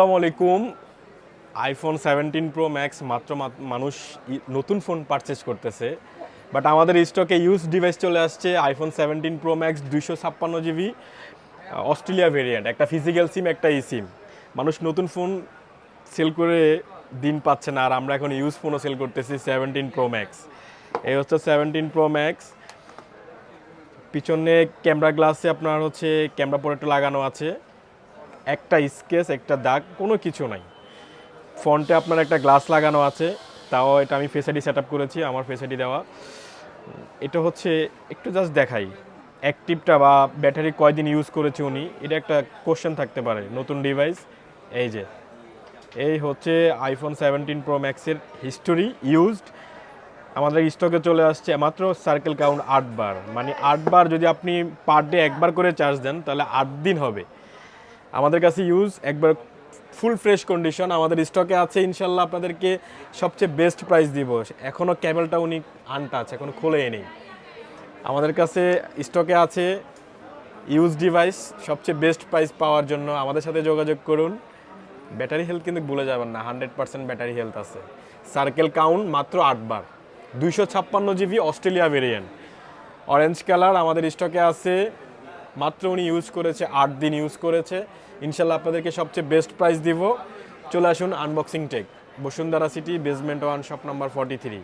আসসালামু আলাইকুম। IPhone 17 pro max মাত্র মানুষ নতুন ফোন পারচেজ করতেছে, বাট আমাদের স্টকে ইউজ ডিভাইস চলে আসছে iPhone 17 pro max 256 GB Australia variant, একটা ফিজিক্যাল সিম একটা ই সিম। মানুষ নতুন ফোন সেল করে দিন পাচ্ছে না, আর আমরা এখন ইউজ ফোনও সেল করতেছি 17 প্রো ম্যাক্স। এই হচ্ছে 17 প্রো ম্যাক্স। পিছনে ক্যামেরা গ্লাসে আপনার হচ্ছে ক্যামেরা প্রোটেক্টর লাগানো আছে, একটা স্কেচ একটা দাগ কোনো কিছু নাই। ফ্রন্টে আপনার একটা গ্লাস লাগানো আছে, তাও এটা আমি ফেস আইডি সেট আপ করেছি, আমার ফেস আইডি দেওয়া। এটা হচ্ছে একটু জাস্ট দেখাই অ্যাক্টিভটা বা ব্যাটারি কয়দিন ইউজ করেছে উনি, এটা একটা কোশ্চেন থাকতে পারে নতুন ডিভাইস। এই হচ্ছে আইফোন 17 প্রো ম্যাক্সের হিস্টোরি ইউজড। আমাদের স্টকে চলে আসছে মাত্র সার্কেল কাউন্ট 8 বার, মানে 8 বার যদি আপনি পার ডে একবার করে চার্জ দেন তাহলে 8 দিন হবে। আমাদের কাছে ইউজ একবার ফুল ফ্রেশ কন্ডিশন আমাদের স্টকে আছে, ইনশাল্লাহ আপনাদেরকে সবচেয়ে বেস্ট প্রাইস দিব। এখনও ক্যামেলটা উনি আনটাচ, এখনও খোলেই নেই। আমাদের কাছে স্টকে আছে ইউজ ডিভাইস, সবচেয়ে বেস্ট প্রাইস পাওয়ার জন্য আমাদের সাথে যোগাযোগ করুন। ব্যাটারি হেলথ কিন্তু ভুলে যাবেন না, 100% ব্যাটারি হেলথ আছে। সার্কেল কাউন্ট মাত্র 8 বার, 256 GB Australia variant, orange colour আমাদের স্টকে আছে। মাত্র উনি ইউজ করেছে 8 দিন ইউজ করেছে। ইনশাল্লাহ আপনাদেরকে সবচেয়ে বেস্ট প্রাইস দিব। চলে আসুন unboxing tech, Bashundhara city, basement 1, shop number 43।